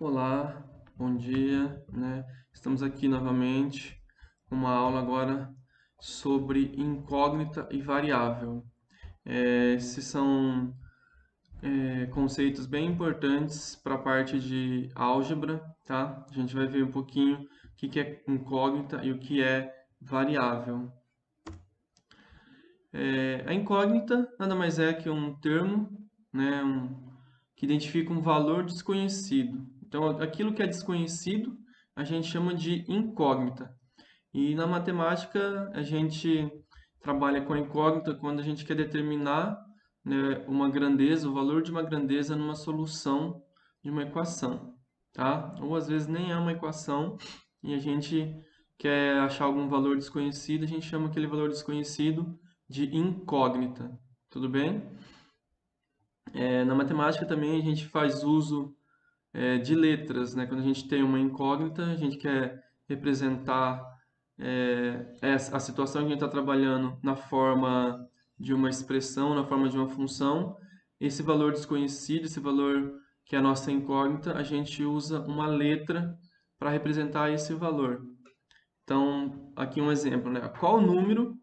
Olá, bom dia, né? Estamos aqui novamente com uma aula agora sobre incógnita e variável. Esses são conceitos bem importantes para a parte de álgebra, tá? A gente vai ver um pouquinho o que é incógnita e o que é variável. A incógnita nada mais é que um termo, né, que identifica um valor desconhecido. Então, aquilo que é desconhecido, a gente chama de incógnita. E na matemática, a gente trabalha com a incógnita quando a gente quer determinar, né, uma grandeza, o valor de uma grandeza numa solução de uma equação, tá? Ou às vezes nem é uma equação e a gente quer achar algum valor desconhecido, a gente chama aquele valor desconhecido de incógnita, tudo bem? Na matemática também a gente faz uso de letras, né? Quando a gente tem uma incógnita, a gente quer representar a situação que a gente está trabalhando na forma de uma expressão, na forma de uma função. Esse valor desconhecido, esse valor que é a nossa incógnita, a gente usa uma letra para representar esse valor. Então, aqui um exemplo, né? Qual número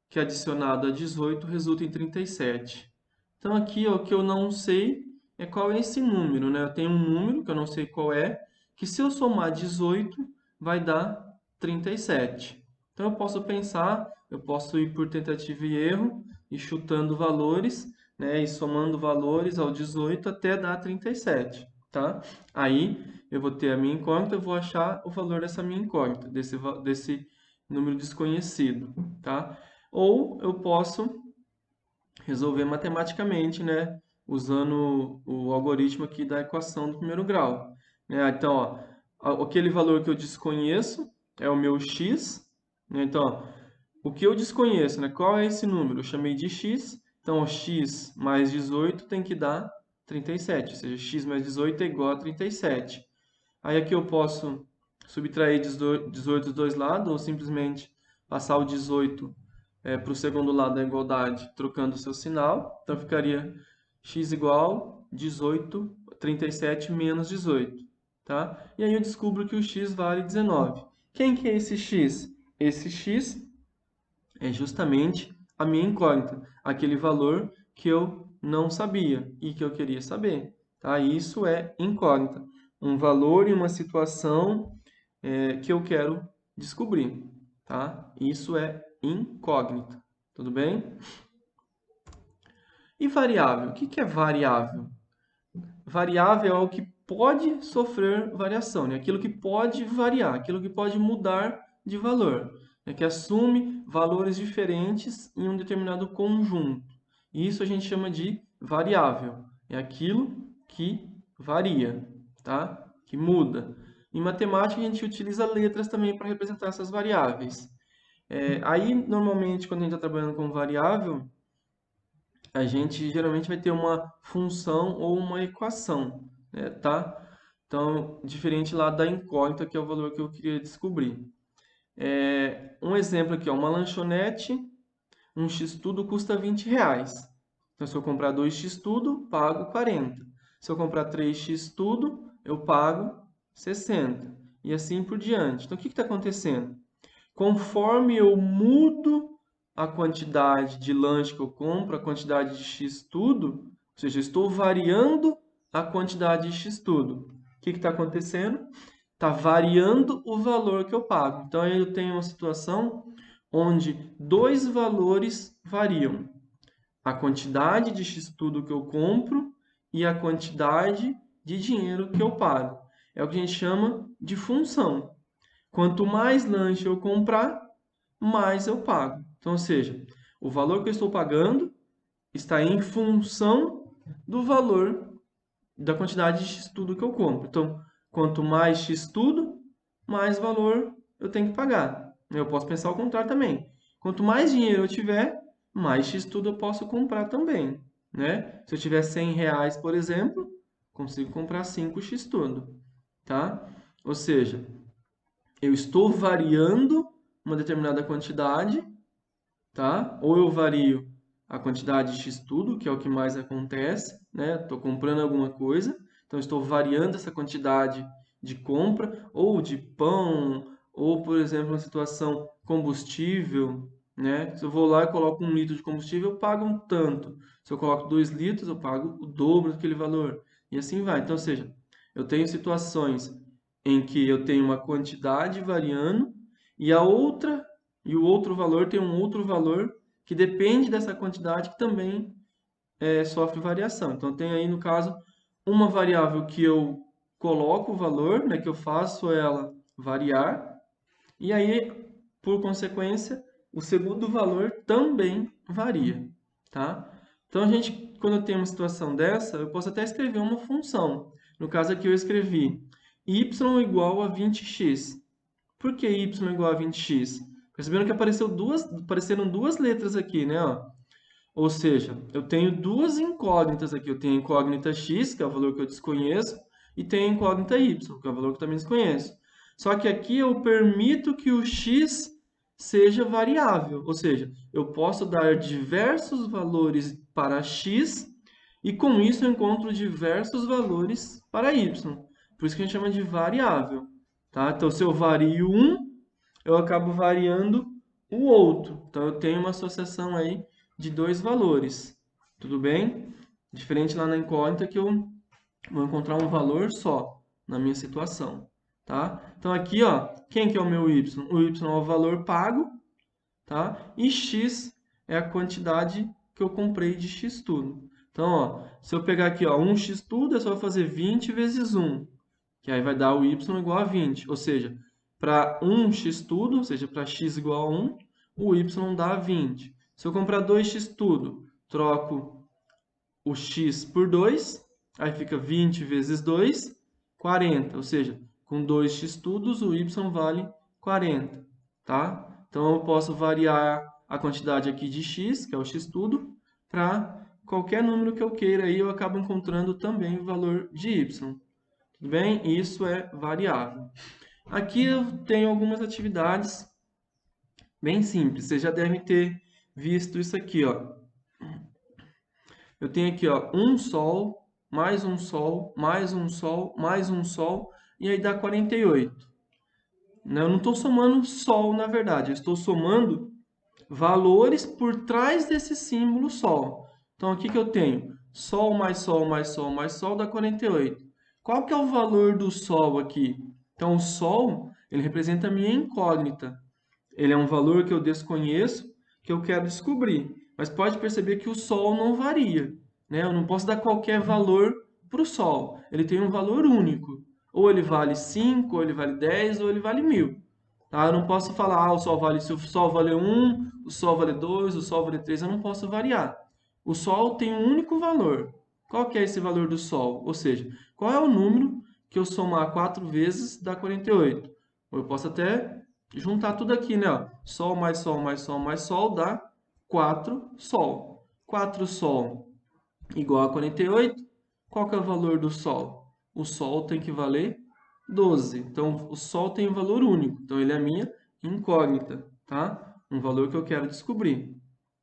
que adicionado a 18 resulta em 37? Então aqui ó, o que eu não sei é qual é esse número, né? Eu tenho um número que eu não sei qual é, que se eu somar 18 vai dar 37. Então eu posso pensar, eu posso ir por tentativa e erro, e chutando valores, né? E somando valores ao 18 até dar 37, tá? Aí eu vou ter a minha incógnita, eu vou achar o valor dessa minha incógnita, desse número desconhecido, tá? Ou eu posso resolver matematicamente, né? Usando o algoritmo aqui da equação do primeiro grau, né? Então, ó, aquele valor que eu desconheço é o meu x, né? Então, ó, o que eu desconheço, né? Qual é esse número? Eu chamei de x, então ó, x mais 18 tem que dar 37, ou seja, x mais 18 é igual a 37. Aí aqui eu posso subtrair 18 dos dois lados, ou simplesmente passar o 18 para o segundo lado da igualdade, trocando o seu sinal. Então ficaria x igual 18, 37 menos 18. Tá? E aí eu descubro que o x vale 19. Quem que é esse x? Esse x é justamente a minha incógnita, aquele valor que eu não sabia e que eu queria saber. Tá? Isso é incógnita, um valor em uma situação que eu quero descobrir. Tá? Isso é incógnita. Tudo bem? E variável? O que que é variável? Variável é o que pode sofrer variação, né? Aquilo que pode variar, aquilo que pode mudar de valor, né? Que assume valores diferentes em um determinado conjunto. Isso a gente chama de variável. É aquilo que varia, tá? Que muda. Em matemática, a gente utiliza letras também para representar essas variáveis. Aí, normalmente, quando a gente está trabalhando com variável, a gente geralmente vai ter uma função ou uma equação, né, tá? Então, diferente lá da incógnita, que é o valor que eu queria descobrir. Um exemplo aqui, ó, uma lanchonete, um x-tudo custa R$ 20. Então, se eu comprar 2 x-tudo, pago 40. Se eu comprar 3 x-tudo, eu pago 60. E assim por diante. Então, o que está acontecendo? Conforme eu mudo a quantidade de lanche que eu compro, a quantidade de X tudo, ou seja, eu estou variando a quantidade de X tudo. O que está acontecendo? Está variando o valor que eu pago. Então, eu tenho uma situação onde dois valores variam. A quantidade de X tudo que eu compro e a quantidade de dinheiro que eu pago. É o que a gente chama de função. Quanto mais lanche eu comprar, mais eu pago. Então, ou seja, o valor que eu estou pagando está em função do valor da quantidade de x-tudo que eu compro. Então, quanto mais x-tudo, mais valor eu tenho que pagar. Eu posso pensar o contrário também. Quanto mais dinheiro eu tiver, mais x-tudo eu posso comprar também, né? Se eu tiver R$ 100, por exemplo, consigo comprar 5 x-tudo, tá? Ou seja, eu estou variando uma determinada quantidade, tá? Ou eu vario a quantidade de x tudo, que é o que mais acontece, né? Estou comprando alguma coisa, Então, eu estou variando essa quantidade de compra, ou de pão, ou, por exemplo, uma situação combustível, né? Se eu vou lá e coloco 1 litro de combustível, eu pago um tanto. Se eu coloco 2 litros, eu pago o dobro daquele valor. E assim vai. Então, ou seja, eu tenho situações em que eu tenho uma quantidade variando e o outro valor tem um outro valor que depende dessa quantidade que também sofre variação. Então, tem aí, no caso, uma variável que eu coloco o valor, né, que eu faço ela variar, e aí, por consequência, o segundo valor também varia, tá? Então, quando eu tenho uma situação dessa, eu posso até escrever uma função. No caso aqui, eu escrevi y igual a 20x. Por que y igual a 20x? Percebendo que apareceram duas letras aqui, né? Ó. Ou seja, eu tenho duas incógnitas aqui. Eu tenho a incógnita x, que é o valor que eu desconheço, e tenho a incógnita y, que é o valor que eu também desconheço. Só que aqui eu permito que o x seja variável, ou seja, eu posso dar diversos valores para x e com isso eu encontro diversos valores para y. Por isso que a gente chama de variável, tá? Então, se eu vario um, eu acabo variando o outro. Então, eu tenho uma associação aí de dois valores, tudo bem? Diferente lá na incógnita que eu vou encontrar um valor só na minha situação, tá? Então, aqui, ó, quem que é o meu y? O y é o valor pago, tá? E x é a quantidade que eu comprei de x tudo. Então, ó, se eu pegar aqui, ó, 1x tudo, é só fazer 20 vezes 1, que aí vai dar o y igual a 20. Ou seja, para 1x tudo, ou seja, para x igual a 1, o y dá 20. Se eu comprar 2x tudo, troco o x por 2, aí fica 20 vezes 2, 40. Ou seja, com 2x tudos, o y vale 40, tá? Então, eu posso variar a quantidade aqui de x, que é o x tudo, para qualquer número que eu queira, aí eu acabo encontrando também o valor de y. Tudo bem? Isso é variável. Aqui eu tenho algumas atividades bem simples. Vocês já devem ter visto isso aqui, ó. Eu tenho aqui, ó, um sol, mais um sol, mais um sol, mais um sol, e aí dá 48. Eu não estou somando sol, na verdade. Eu estou somando valores por trás desse símbolo sol. Então, aqui que eu tenho sol mais sol mais sol mais sol dá 48. Qual que é o valor do sol aqui? Então, o sol, ele representa a minha incógnita. Ele é um valor que eu desconheço, que eu quero descobrir. Mas pode perceber que o sol não varia, né? Eu não posso dar qualquer valor para o sol. Ele tem um valor único. Ou ele vale 5, ou ele vale 10, ou ele vale 1000. Tá? Eu não posso falar, o sol vale, se o sol vale 1, o sol vale 2, o sol vale 3, eu não posso variar. O sol tem um único valor. Qual que é esse valor do sol? Ou seja, qual é o número que eu somar 4 vezes dá 48? Ou eu posso até juntar tudo aqui, né? Ó. Sol mais sol mais sol mais sol dá 4 sol. 4 sol igual a 48. Qual que é o valor do sol? O sol tem que valer 12. Então, o sol tem um valor único. Então, ele é a minha incógnita, tá? Um valor que eu quero descobrir.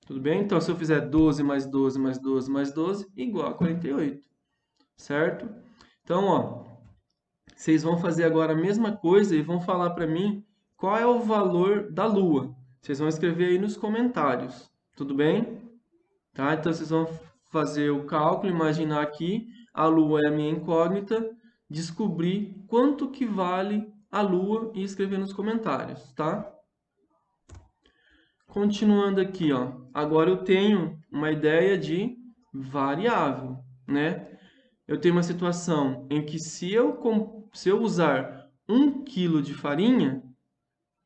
Tudo bem? Então, se eu fizer 12 mais 12 mais 12 mais 12, igual a 48. Certo? Então, ó, vocês vão fazer agora a mesma coisa e vão falar para mim qual é o valor da Lua. Vocês vão escrever aí nos comentários. Tudo bem? Tá? Então, vocês vão fazer o cálculo, imaginar aqui, a Lua é a minha incógnita, descobrir quanto que vale a Lua e escrever nos comentários, tá? Continuando aqui, ó. Agora eu tenho uma ideia de variável, né? Eu tenho uma situação em que se eu usar 1 kg de farinha,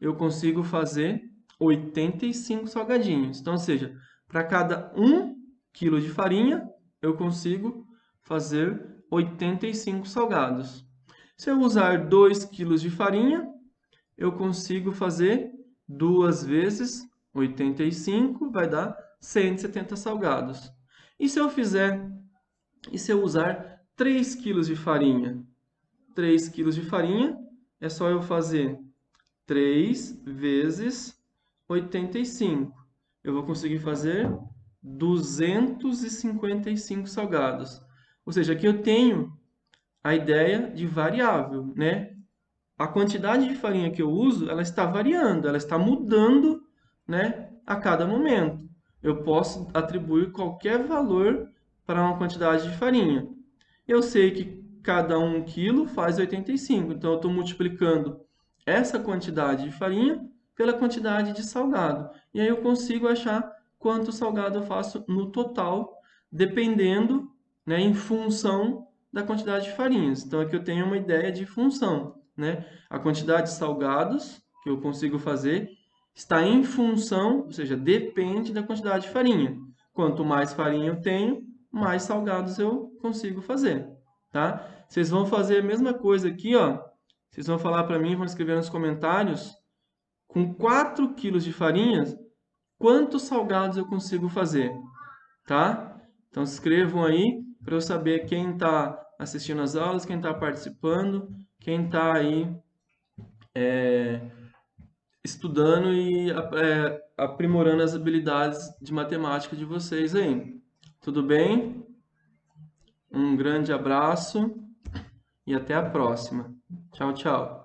eu consigo fazer 85 salgadinhos. Então, ou seja, para cada 1 kg de farinha, eu consigo fazer 85 salgados. Se eu usar 2 kg de farinha, eu consigo fazer 2 vezes 85, vai dar 170 salgados. E se eu usar 3 kg de farinha? 3 kg de farinha, é só eu fazer 3 vezes 85. Eu vou conseguir fazer 255 salgados. Ou seja, aqui eu tenho a ideia de variável, né? A quantidade de farinha que eu uso, ela está variando, ela está mudando, né, a cada momento. Eu posso atribuir qualquer valor para uma quantidade de farinha. Eu sei que cada 1 quilo faz 85, então eu estou multiplicando essa quantidade de farinha pela quantidade de salgado. E aí eu consigo achar quanto salgado eu faço no total, dependendo, né, em função da quantidade de farinhas. Então aqui eu tenho uma ideia de função, né? A quantidade de salgados que eu consigo fazer está em função, ou seja, depende da quantidade de farinha. Quanto mais farinha eu tenho, mais salgados eu consigo fazer, tá? Vocês vão fazer a mesma coisa aqui, ó. Vocês vão falar para mim, vão escrever nos comentários, com 4 quilos de farinha, quantos salgados eu consigo fazer, tá? Então escrevam aí para eu saber quem está assistindo as aulas, quem está participando, quem está aí estudando e aprimorando as habilidades de matemática de vocês aí. Tudo bem? Um grande abraço e até a próxima. Tchau, tchau.